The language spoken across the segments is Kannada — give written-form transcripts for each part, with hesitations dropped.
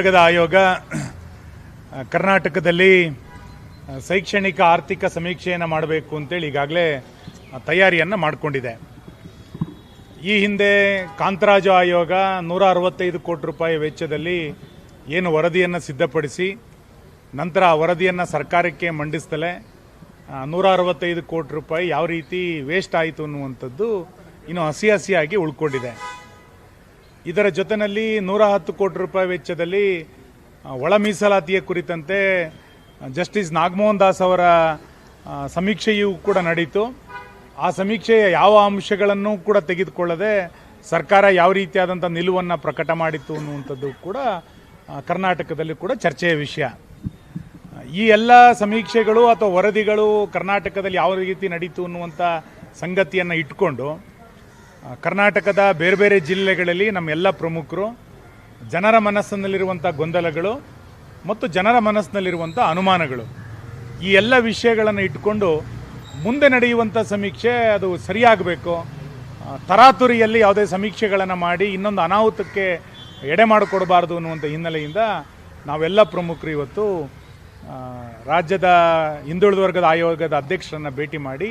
ವರ್ಗದ ಆಯೋಗ ಕರ್ನಾಟಕದಲ್ಲಿ ಶೈಕ್ಷಣಿಕ ಆರ್ಥಿಕ ಸಮೀಕ್ಷೆಯನ್ನು ಮಾಡಬೇಕು ಅಂತೇಳಿ ಈಗಾಗಲೇ ತಯಾರಿಯನ್ನು ಮಾಡಿಕೊಂಡಿದೆ. ಈ ಹಿಂದೆ ಕಾಂತರಾಜು ಆಯೋಗ 165 ಕೋಟಿ ರೂಪಾಯಿ ವೆಚ್ಚದಲ್ಲಿ ಏನು ವರದಿಯನ್ನು ಸಿದ್ಧಪಡಿಸಿ ನಂತರ ಆ ವರದಿಯನ್ನು ಸರ್ಕಾರಕ್ಕೆ ಮಂಡಿಸ್ತಲೇ 165 ಕೋಟಿ ರೂಪಾಯಿ ಯಾವ ರೀತಿ ವೇಸ್ಟ್ ಆಯಿತು ಅನ್ನುವಂಥದ್ದು ಇನ್ನು ಹಸಿಯಾಗಿ ಉಳ್ಕೊಂಡಿದೆ. ಇದರ ಜೊತೆಯಲ್ಲಿ 110 ಕೋಟಿ ರೂಪಾಯಿ ವೆಚ್ಚದಲ್ಲಿ ಒಳ ಮೀಸಲಾತಿಯ ಕುರಿತಂತೆ ಜಸ್ಟಿಸ್ ನಾಗಮೋಹನ್ ದಾಸ್ ಅವರ ಸಮೀಕ್ಷೆಯೂ ಕೂಡ ನಡೆಯಿತು. ಆ ಸಮೀಕ್ಷೆಯ ಯಾವ ಅಂಶಗಳನ್ನು ಕೂಡ ತೆಗೆದುಕೊಳ್ಳದೆ ಸರ್ಕಾರ ಯಾವ ರೀತಿಯಾದಂಥ ನಿಲುವನ್ನು ಪ್ರಕಟ ಮಾಡಿತ್ತು ಅನ್ನುವಂಥದ್ದು ಕೂಡ ಕರ್ನಾಟಕದಲ್ಲಿ ಕೂಡ ಚರ್ಚೆಯ ವಿಷಯ. ಈ ಎಲ್ಲ ಸಮೀಕ್ಷೆಗಳು ಅಥವಾ ವರದಿಗಳು ಕರ್ನಾಟಕದಲ್ಲಿ ಯಾವ ರೀತಿ ನಡೀತು ಅನ್ನುವಂಥ ಸಂಗತಿಯನ್ನು ಇಟ್ಕೊಂಡು ಕರ್ನಾಟಕದ ಬೇರೆ ಬೇರೆ ಜಿಲ್ಲೆಗಳಲ್ಲಿ ನಮ್ಮೆಲ್ಲ ಪ್ರಮುಖರು ಜನರ ಮನಸ್ಸಿನಲ್ಲಿರುವಂಥ ಗೊಂದಲಗಳು ಮತ್ತು ಜನರ ಮನಸ್ಸಿನಲ್ಲಿರುವಂಥ ಅನುಮಾನಗಳು ಈ ಎಲ್ಲ ವಿಷಯಗಳನ್ನು ಇಟ್ಕೊಂಡು ಮುಂದೆ ನಡೆಯುವಂಥ ಸಮೀಕ್ಷೆ ಅದು ಸರಿಯಾಗಬೇಕು. ತರಾತುರಿಯಲ್ಲಿ ಯಾವುದೇ ಸಮೀಕ್ಷೆಗಳನ್ನು ಮಾಡಿ ಇನ್ನೊಂದು ಅನಾಹುತಕ್ಕೆ ಎಡೆ ಮಾಡಿಕೊಡಬಾರ್ದು ಅನ್ನುವಂಥ ಹಿನ್ನೆಲೆಯಿಂದ ನಾವೆಲ್ಲ ಪ್ರಮುಖರು ಇವತ್ತು ರಾಜ್ಯದ ಹಿಂದುಳಿದ ವರ್ಗದ ಆಯೋಗದ ಅಧ್ಯಕ್ಷರನ್ನು ಭೇಟಿ ಮಾಡಿ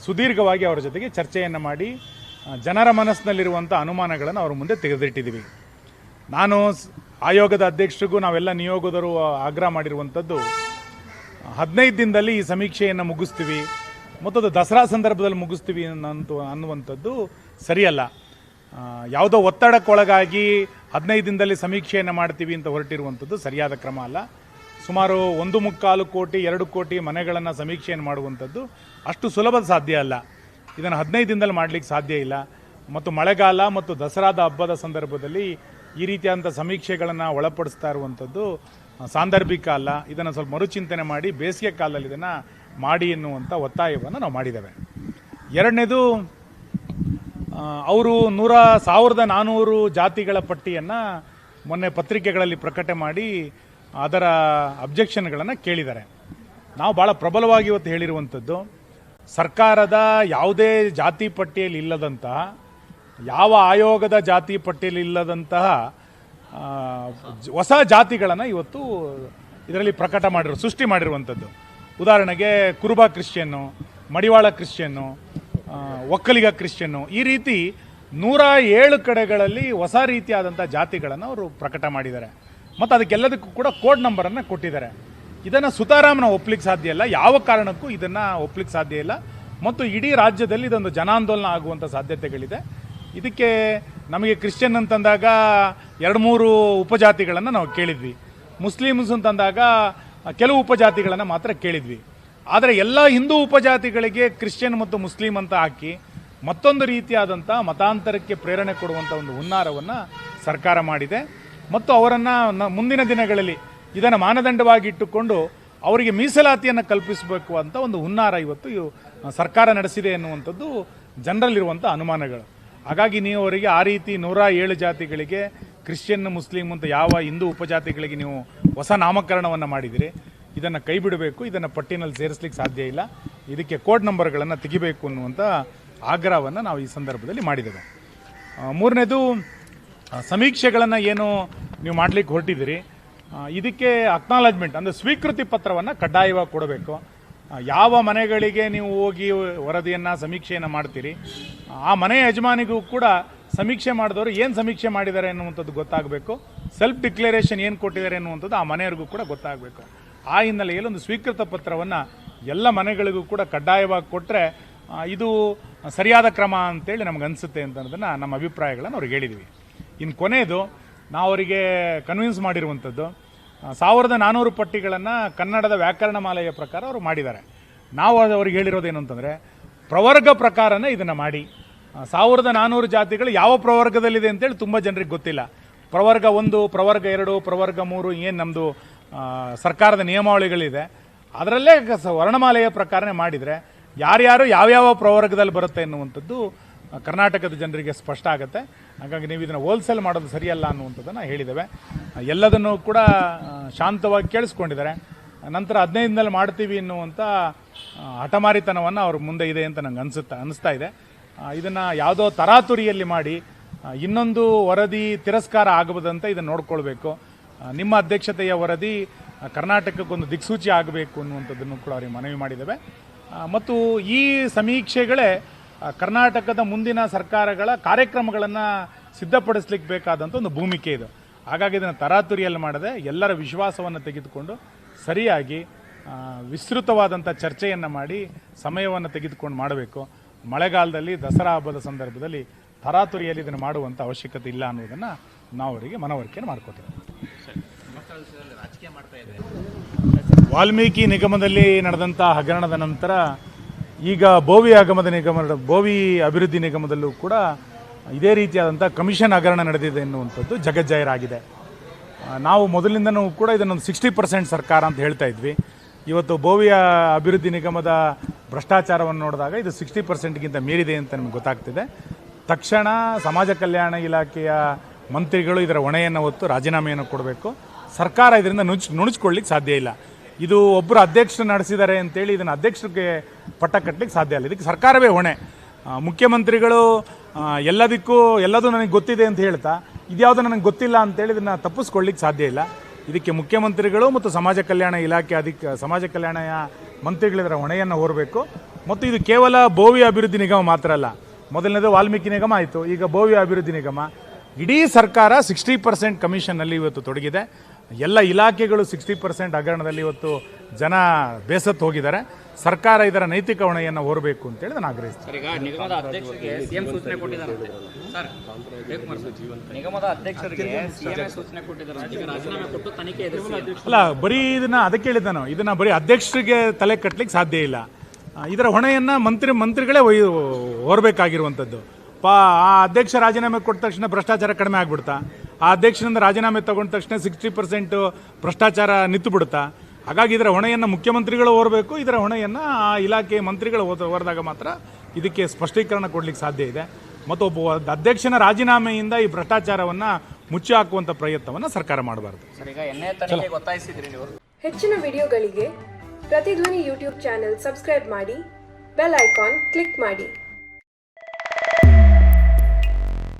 ಸುದೀರ್ಘವಾಗಿ ಅವರ ಜೊತೆಗೆ ಚರ್ಚೆಯನ್ನು ಮಾಡಿ ಜನರ ಮನಸ್ಸಿನಲ್ಲಿರುವಂಥ ಅನುಮಾನಗಳನ್ನು ಅವ್ರ ಮುಂದೆ ತೆಗೆದಿಟ್ಟಿದ್ದೀವಿ. ನಾನು ಆಯೋಗದ ಅಧ್ಯಕ್ಷರಿಗೂ ನಾವೆಲ್ಲ ನಿಯೋಗದರು ಆಗ್ರಹ ಮಾಡಿರುವಂಥದ್ದು 15 ದಿನದಲ್ಲಿ ಈ ಸಮೀಕ್ಷೆಯನ್ನು ಮುಗಿಸ್ತೀವಿ ಮತ್ತು ಅದು ದಸರಾ ಸಂದರ್ಭದಲ್ಲಿ ಮುಗಿಸ್ತೀವಿ ಅನ್ನುವಂಥದ್ದು ಸರಿಯಲ್ಲ. ಯಾವುದೋ ಒತ್ತಡಕ್ಕೊಳಗಾಗಿ 15 ದಿನದಲ್ಲಿ ಸಮೀಕ್ಷೆಯನ್ನು ಮಾಡ್ತೀವಿ ಅಂತ ಹೊರಟಿರುವಂಥದ್ದು ಸರಿಯಾದ ಕ್ರಮ ಅಲ್ಲ. ಸುಮಾರು 1.25 ಕೋಟಿ 2 ಕೋಟಿ ಮನೆಗಳನ್ನು ಸಮೀಕ್ಷೆಯನ್ನು ಮಾಡುವಂಥದ್ದು ಅಷ್ಟು ಸುಲಭದ ಸಾಧ್ಯ ಅಲ್ಲ. ಇದನ್ನು 15 ದಿನದಲ್ಲಿ ಮಾಡಲಿಕ್ಕೆ ಸಾಧ್ಯ ಇಲ್ಲ. ಮತ್ತು ಮಳೆಗಾಲ ಮತ್ತು ದಸರಾದ ಹಬ್ಬದ ಸಂದರ್ಭದಲ್ಲಿ ಈ ರೀತಿಯಾದಂಥ ಸಮೀಕ್ಷೆಗಳನ್ನು ಒಳಪಡಿಸ್ತಾ ಇರುವಂಥದ್ದು ಸಾಂದರ್ಭಿಕ ಅಲ್ಲ. ಇದನ್ನು ಸ್ವಲ್ಪ ಮರುಚಿಂತನೆ ಮಾಡಿ ಬೇಸಿಗೆ ಕಾಲದಲ್ಲಿ ಇದನ್ನು ಮಾಡಿ ಎನ್ನುವಂಥ ಒತ್ತಾಯವನ್ನು ನಾವು ಮಾಡಿದ್ದೇವೆ. ಎರಡನೇದು, ಅವರು 1400 ಜಾತಿಗಳ ಪಟ್ಟಿಯನ್ನು ಮೊನ್ನೆ ಪತ್ರಿಕೆಗಳಲ್ಲಿ ಪ್ರಕಟ ಮಾಡಿ ಅದರ ಅಬ್ಜೆಕ್ಷನ್ಗಳನ್ನು ಕೇಳಿದ್ದಾರೆ. ನಾವು ಭಾಳ ಪ್ರಬಲವಾಗಿ ಇವತ್ತು ಹೇಳಿರುವಂಥದ್ದು, ಸರ್ಕಾರದ ಯಾವುದೇ ಜಾತಿ ಪಟ್ಟಿಯಲ್ಲಿ ಇಲ್ಲದಂತಹ, ಯಾವ ಆಯೋಗದ ಜಾತಿ ಪಟ್ಟಿಯಲ್ಲಿ ಇಲ್ಲದಂತಹ ಹೊಸ ಜಾತಿಗಳನ್ನು ಇವತ್ತು ಇದರಲ್ಲಿ ಪ್ರಕಟ ಸೃಷ್ಟಿ ಮಾಡಿರುವಂಥದ್ದು. ಉದಾಹರಣೆಗೆ ಕುರುಬ ಕ್ರಿಶ್ಚಿಯನ್ನು, ಮಡಿವಾಳ ಕ್ರಿಶ್ಚಿಯನ್ನು, ಒಕ್ಕಲಿಗ ಕ್ರಿಶ್ಚಿಯನ್ನು, ಈ ರೀತಿ 107 ಕಡೆಗಳಲ್ಲಿ ಹೊಸ ರೀತಿಯಾದಂಥ ಜಾತಿಗಳನ್ನು ಅವರು ಪ್ರಕಟ ಮಾಡಿದ್ದಾರೆ. ಮತ್ತು ಅದಕ್ಕೆಲ್ಲದಕ್ಕೂ ಕೂಡ ಕೋಡ್ ನಂಬರನ್ನು ಕೊಟ್ಟಿದ್ದಾರೆ. ಇದನ್ನು ಸುತಾರಾಮನ ಒಪ್ಪಲಿಕ್ಕೆ ಸಾಧ್ಯ ಇಲ್ಲ, ಯಾವ ಕಾರಣಕ್ಕೂ ಇದನ್ನು ಒಪ್ಪಲಿಕ್ಕೆ ಸಾಧ್ಯ ಇಲ್ಲ. ಮತ್ತು ಇಡೀ ರಾಜ್ಯದಲ್ಲಿ ಇದೊಂದು ಜನಾಂದೋಲನ ಆಗುವಂಥ ಸಾಧ್ಯತೆಗಳಿದೆ. ಇದಕ್ಕೆ ನಮಗೆ ಕ್ರಿಶ್ಚಿಯನ್ ಅಂತಂದಾಗ 2-3 ಉಪಜಾತಿಗಳನ್ನು ನಾವು ಕೇಳಿದ್ವಿ, ಮುಸ್ಲಿಮ್ಸ್ ಅಂತಂದಾಗ ಕೆಲವು ಉಪಜಾತಿಗಳನ್ನು ಮಾತ್ರ ಕೇಳಿದ್ವಿ. ಆದರೆ ಎಲ್ಲ ಹಿಂದೂ ಉಪಜಾತಿಗಳಿಗೆ ಕ್ರಿಶ್ಚಿಯನ್ ಮತ್ತು ಮುಸ್ಲಿಂ ಅಂತ ಹಾಕಿ ಮತ್ತೊಂದು ರೀತಿಯಾದಂಥ ಮತಾಂತರಕ್ಕೆ ಪ್ರೇರಣೆ ಕೊಡುವಂಥ ಒಂದು ಹುನ್ನಾರವನ್ನು ಸರ್ಕಾರ ಮಾಡಿದೆ. ಮತ್ತು ಅವರನ್ನು ಮುಂದಿನ ದಿನಗಳಲ್ಲಿ ಇದನ್ನು ಮಾನದಂಡವಾಗಿ ಇಟ್ಟುಕೊಂಡು ಅವರಿಗೆ ಮೀಸಲಾತಿಯನ್ನು ಕಲ್ಪಿಸಬೇಕು ಅಂತ ಒಂದು ಹುನ್ನಾರ ಇವತ್ತು ಸರ್ಕಾರ ನಡೆಸಿದೆ ಎನ್ನುವಂಥದ್ದು ಜನರಲ್ಲಿರುವಂಥ ಅನುಮಾನಗಳು. ಹಾಗಾಗಿ ನೀವು ಅವರಿಗೆ ಆ ರೀತಿ 107 ಜಾತಿಗಳಿಗೆ ಕ್ರಿಶ್ಚಿಯನ್ ಮುಸ್ಲಿಂ ಅಂತ ಯಾವ ಹಿಂದೂ ಉಪಜಾತಿಗಳಿಗೆ ನೀವು ಹೊಸ ನಾಮಕರಣವನ್ನು ಮಾಡಿದಿರಿ, ಇದನ್ನು ಕೈ ಬಿಡಬೇಕು, ಇದನ್ನು ಪಟ್ಟಿನಲ್ಲಿ ಸೇರಿಸಲಿಕ್ಕೆ ಸಾಧ್ಯ ಇಲ್ಲ, ಇದಕ್ಕೆ ಕೋಡ್ ನಂಬರ್ಗಳನ್ನು ತೆಗಿಬೇಕು ಅನ್ನುವಂಥ ಆಗ್ರಹವನ್ನು ನಾವು ಈ ಸಂದರ್ಭದಲ್ಲಿ ಮಾಡಿದ್ದೇವೆ. ಮೂರನೇದು, ಸಮೀಕ್ಷೆಗಳನ್ನು ಏನು ನೀವು ಮಾಡಲಿಕ್ಕೆ ಹೊರಟಿದ್ದೀರಿ, ಇದಕ್ಕೆ ಅಕ್ನಾಲಜ್ಮೆಂಟ್ ಅಂದರೆ ಸ್ವೀಕೃತಿ ಪತ್ರವನ್ನು ಕಡ್ಡಾಯವಾಗಿ ಕೊಡಬೇಕು. ಯಾವ ಮನೆಗಳಿಗೆ ನೀವು ಹೋಗಿ ವರದಿಯನ್ನು ಸಮೀಕ್ಷೆಯನ್ನು ಮಾಡ್ತೀರಿ, ಆ ಮನೆಯ ಯಜಮಾನಿಗೂ ಕೂಡ ಸಮೀಕ್ಷೆ ಮಾಡಿದವರು ಏನು ಸಮೀಕ್ಷೆ ಮಾಡಿದ್ದಾರೆ ಎನ್ನುವಂಥದ್ದು ಗೊತ್ತಾಗಬೇಕು. ಸೆಲ್ಫ್ ಡಿಕ್ಲರೇಷನ್ ಏನು ಕೊಟ್ಟಿದ್ದಾರೆ ಎನ್ನುವಂಥದ್ದು ಆ ಮನೆಯವರಿಗೂ ಕೂಡ ಗೊತ್ತಾಗಬೇಕು. ಆ ಹಿನ್ನೆಲೆಯಲ್ಲಿ ಒಂದು ಸ್ವೀಕೃತ ಪತ್ರವನ್ನು ಎಲ್ಲ ಮನೆಗಳಿಗೂ ಕೂಡ ಕಡ್ಡಾಯವಾಗಿ ಕೊಟ್ಟರೆ ಇದು ಸರಿಯಾದ ಕ್ರಮ ಅಂತೇಳಿ ನಮ್ಗೆ ಅನಿಸುತ್ತೆ ಅನ್ನೋದನ್ನು ನಮ್ಮ ಅಭಿಪ್ರಾಯಗಳನ್ನು ಅವ್ರಿಗೆ ಹೇಳಿದ್ವಿ. ಇನ್ನು ಕೊನೆಯದು, ನಾವು ಅವರಿಗೆ ಕನ್ವಿನ್ಸ್ ಮಾಡಿರುವಂಥದ್ದು 1400 ಪಟ್ಟಿಗಳನ್ನು ಕನ್ನಡದ ವ್ಯಾಕರಣ ಮಾಲೆಯ ಪ್ರಕಾರ ಅವರು ಮಾಡಿದ್ದಾರೆ. ನಾವು ಅವ್ರಿಗೆ ಹೇಳಿರೋದೇನು ಅಂತಂದರೆ, ಪ್ರವರ್ಗ ಪ್ರಕಾರನೇ ಇದನ್ನು ಮಾಡಿ. 1400 ಜಾತಿಗಳು ಯಾವ ಪ್ರವರ್ಗದಲ್ಲಿದೆ ಅಂತೇಳಿ ತುಂಬ ಜನರಿಗೆ ಗೊತ್ತಿಲ್ಲ. ಪ್ರವರ್ಗ 1, ಪ್ರವರ್ಗ 2, ಪ್ರವರ್ಗ 3 ಏನು ನಮ್ಮದು ಸರ್ಕಾರದ ನಿಯಮಾವಳಿಗಳಿದೆ, ಅದರಲ್ಲೇ ವರ್ಣಮಾಲೆಯ ಪ್ರಕಾರನೇ ಮಾಡಿದರೆ ಯಾರ್ಯಾರು ಯಾವ್ಯಾವ ಪ್ರವರ್ಗದಲ್ಲಿ ಬರುತ್ತೆ ಎನ್ನುವಂಥದ್ದು ಕರ್ನಾಟಕದ ಜನರಿಗೆ ಸ್ಪಷ್ಟ ಆಗುತ್ತೆ. ಹಾಗಾಗಿ ನೀವು ಇದನ್ನು ಹೋಲ್ಸೇಲ್ ಮಾಡೋದು ಸರಿಯಲ್ಲ ಅನ್ನುವಂಥದ್ದನ್ನು ಹೇಳಿದ್ದೇವೆ. ಎಲ್ಲದನ್ನು ಕೂಡ ಶಾಂತವಾಗಿ ಕೇಳಿಸ್ಕೊಂಡಿದ್ದಾರೆ. ನಂತರ 15 ದಿನದಲ್ಲಿ ಮಾಡ್ತೀವಿ ಎನ್ನುವಂಥ ಹಠಮಾರಿತನವನ್ನು ಅವ್ರ ಮುಂದೆ ಇದೆ ಅಂತ ನಂಗೆ ಅನಿಸ್ತಾ ಇದೆ. ಇದನ್ನು ಯಾವುದೋ ತರಾತುರಿಯಲ್ಲಿ ಮಾಡಿ ಇನ್ನೊಂದು ವರದಿ ತಿರಸ್ಕಾರ ಆಗಬದಂತೆ ಇದನ್ನು ನೋಡ್ಕೊಳ್ಬೇಕು. ನಿಮ್ಮ ಅಧ್ಯಕ್ಷತೆಯ ವರದಿ ಕರ್ನಾಟಕಕ್ಕೊಂದು ದಿಕ್ಸೂಚಿ ಆಗಬೇಕು ಅನ್ನುವಂಥದ್ದನ್ನು ಕೂಡ ಅವರಿಗೆ ಮನವಿ ಮಾಡಿದ್ದೇವೆ. ಮತ್ತು ಈ ಸಮೀಕ್ಷೆಗಳೇ ಕರ್ನಾಟಕದ ಮುಂದಿನ ಸರ್ಕಾರಗಳ ಕಾರ್ಯಕ್ರಮಗಳನ್ನು ಸಿದ್ಧಪಡಿಸಲಿಕ್ಕೆ ಬೇಕಾದಂಥ ಒಂದು ಭೂಮಿಕೆ ಇದು. ಹಾಗಾಗಿ ಇದನ್ನು ತರಾತುರಿಯಲ್ಲಿ ಮಾಡದೆ ಎಲ್ಲರ ವಿಶ್ವಾಸವನ್ನು ತೆಗೆದುಕೊಂಡು ಸರಿಯಾಗಿ ವಿಸ್ತೃತವಾದಂಥ ಚರ್ಚೆಯನ್ನು ಮಾಡಿ ಸಮಯವನ್ನು ತೆಗೆದುಕೊಂಡು ಮಾಡಬೇಕು. ಮಳೆಗಾಲದಲ್ಲಿ ದಸರಾ ಹಬ್ಬದ ಸಂದರ್ಭದಲ್ಲಿ ತರಾತುರಿಯಲ್ಲಿ ಇದನ್ನು ಮಾಡುವಂಥ ಅವಶ್ಯಕತೆ ಇಲ್ಲ ಅನ್ನೋದನ್ನು ನಾವು ಅವರಿಗೆ ಮನವರಿಕೆಯನ್ನು ಮಾಡಿಕೊಡ್ತೇವೆ. ವಾಲ್ಮೀಕಿ ನಿಗಮದಲ್ಲಿ ನಡೆದಂಥ ಹಗರಣದ ನಂತರ ಈಗ ಬೋವಿ ಅಭಿವೃದ್ಧಿ ನಿಗಮದಲ್ಲೂ ಕೂಡ ಇದೇ ರೀತಿಯಾದಂಥ ಕಮಿಷನ್ ಹಗರಣ ನಡೆದಿದೆ ಎನ್ನುವಂಥದ್ದು ಜಗಜ್ಜಾಹೀರಾಗಿದೆ. ನಾವು ಮೊದಲಿಂದನೂ ಕೂಡ ಇದನ್ನೊಂದು 60% ಸರ್ಕಾರ ಅಂತ ಹೇಳ್ತಾ ಇದ್ವಿ. ಇವತ್ತು ಬೋವಿ ಅಭಿವೃದ್ಧಿ ನಿಗಮದ ಭ್ರಷ್ಟಾಚಾರವನ್ನು ನೋಡಿದಾಗ ಇದು 60%ಗಿಂತ ಮೀರಿದೆ ಅಂತ ನಮಗೆ ಗೊತ್ತಾಗ್ತಿದೆ. ತಕ್ಷಣ ಸಮಾಜ ಕಲ್ಯಾಣ ಇಲಾಖೆಯ ಮಂತ್ರಿಗಳು ಇದರ ಹೊಣೆಯನ್ನು ಹೊತ್ತು ರಾಜೀನಾಮೆಯನ್ನು ಕೊಡಬೇಕು. ಸರ್ಕಾರ ಇದರಿಂದ ನುಣುಚ್ಕೊಳ್ಳಿಕ್ಕೆ ಸಾಧ್ಯ ಇಲ್ಲ. ಇದು ಒಬ್ಬರು ಅಧ್ಯಕ್ಷರು ನಡೆಸಿದ್ದಾರೆ ಅಂತೇಳಿ ಇದನ್ನು ಅಧ್ಯಕ್ಷರಿಗೆ ಪಟ್ಟ ಕಟ್ಟಲಿಕ್ಕೆ ಸಾಧ್ಯ ಇಲ್ಲ. ಇದಕ್ಕೆ ಸರ್ಕಾರವೇ ಹೊಣೆ. ಮುಖ್ಯಮಂತ್ರಿಗಳು ಎಲ್ಲದೂ ನನಗೆ ಗೊತ್ತಿದೆ ಅಂತ ಹೇಳ್ತಾ ಇದ್ಯಾವುದು ನನಗೆ ಗೊತ್ತಿಲ್ಲ ಅಂತೇಳಿ ಇದನ್ನು ತಪ್ಪಿಸ್ಕೊಳ್ಳಿಕ್ಕೆ ಸಾಧ್ಯ ಇಲ್ಲ. ಇದಕ್ಕೆ ಮುಖ್ಯಮಂತ್ರಿಗಳು ಮತ್ತು ಸಮಾಜ ಕಲ್ಯಾಣ ಇಲಾಖೆ ಸಮಾಜ ಕಲ್ಯಾಣ ಮಂತ್ರಿಗಳಿದರ ಹೊಣೆಯನ್ನು ಹೊರಬೇಕು. ಮತ್ತು ಇದು ಕೇವಲ ಬೋವಿ ಅಭಿವೃದ್ಧಿ ನಿಗಮ ಮಾತ್ರ ಅಲ್ಲ. ಮೊದಲನೇದು ವಾಲ್ಮೀಕಿ ನಿಗಮ ಆಯಿತು, ಈಗ ಬೋವಿ ಅಭಿವೃದ್ಧಿ ನಿಗಮ. ಇಡೀ ಸರ್ಕಾರ 60% ಕಮಿಷನ್ನಲ್ಲಿ ಇವತ್ತು ತೊಡಗಿದೆ. ಎಲ್ಲ ಇಲಾಖೆಗಳು 60% ಹಗರಣದಲ್ಲಿ ಇವತ್ತು ಜನ ಬೇಸತ್ತು ಹೋಗಿದ್ದಾರೆ. ಸರ್ಕಾರ ಇದರ ನೈತಿಕ ಹೊಣೆಯನ್ನು ಹೊರಬೇಕು ಅಂತೇಳಿ ನಾನು ಆಗ್ರಹಿಸ್ತೀನಿ. ನಿಗಮದ ಅಧ್ಯಕ್ಷರಿಗೆ ಸಿಎಂ ಸೂಚನೆ ಕೊಟ್ಟಿದ್ದಾರಂತೆ ಸರ್. ನಿಗಮದ ಅಧ್ಯಕ್ಷರಿಗೆ ಸಿಎಂ ಸೂಚನೆ ಕೊಟ್ಟಿದ್ದಾರೆ, ರಾಜೀನಾಮೆ ಕೊಟ್ಟು ತನಿಖೆ ಎದುರಿಸಿ. ಅಲ್ಲ, ಬರೀ ಇದಕ್ಕೆ ಹೇಳಿದ್ದೆ ನಾನು, ಇದನ್ನ ಬರೀ ಅಧ್ಯಕ್ಷರಿಗೆ ತಲೆ ಕಟ್ಟಲಿಕ್ಕೆ ಸಾಧ್ಯ ಇಲ್ಲ. ಇದರ ಹೊಣೆಯನ್ನು ಮಂತ್ರಿಗಳೇ ಹೊರಬೇಕಾಗಿರುವಂಥದ್ದು. ಆ ಅಧ್ಯಕ್ಷ ರಾಜೀನಾಮೆ ಕೊಟ್ಟ ತಕ್ಷಣ ಭ್ರಷ್ಟಾಚಾರ ಕಡಿಮೆ ಆಗ್ಬಿಡ್ತಾ? ಆ ಅಧ್ಯಕ್ಷನಿಂದ ರಾಜೀನಾಮೆ ತಗೊಂಡ ತಕ್ಷಣ 60% ಭ್ರಷ್ಟಾಚಾರ ನಿಂತು ಬಿಡುತ್ತಾ? ಹಾಗಾಗಿ ಇದರ ಹೊಣೆಯನ್ನು ಮುಖ್ಯಮಂತ್ರಿಗಳು ಹೊರಬೇಕು. ಇದರ ಹೊಣೆಯನ್ನು ಆ ಇಲಾಖೆ ಮಂತ್ರಿಗಳು ಹೊರದಾಗ ಮಾತ್ರ ಇದಕ್ಕೆ ಸ್ಪಷ್ಟೀಕರಣ ಕೊಡಲಿಕ್ಕೆ ಸಾಧ್ಯ ಇದೆ. ಮತ್ತು ಒಬ್ಬ ಅಧ್ಯಕ್ಷನ ರಾಜೀನಾಮೆಯಿಂದ ಈ ಭ್ರಷ್ಟಾಚಾರವನ್ನು ಮುಚ್ಚಿ ಹಾಕುವಂಥ ಪ್ರಯತ್ನವನ್ನು ಸರ್ಕಾರ ಮಾಡಬಾರದು. ಹೆಚ್ಚಿನ ವಿಡಿಯೋಗಳಿಗೆ ಪ್ರತಿಧ್ವನಿ ಯೂಟ್ಯೂಬ್ ಚಾನೆಲ್ ಸಬ್ಸ್ಕ್ರೈಬ್ ಮಾಡಿ, ಬೆಲ್ ಐಕಾನ್ ಕ್ಲಿಕ್ ಮಾಡಿ.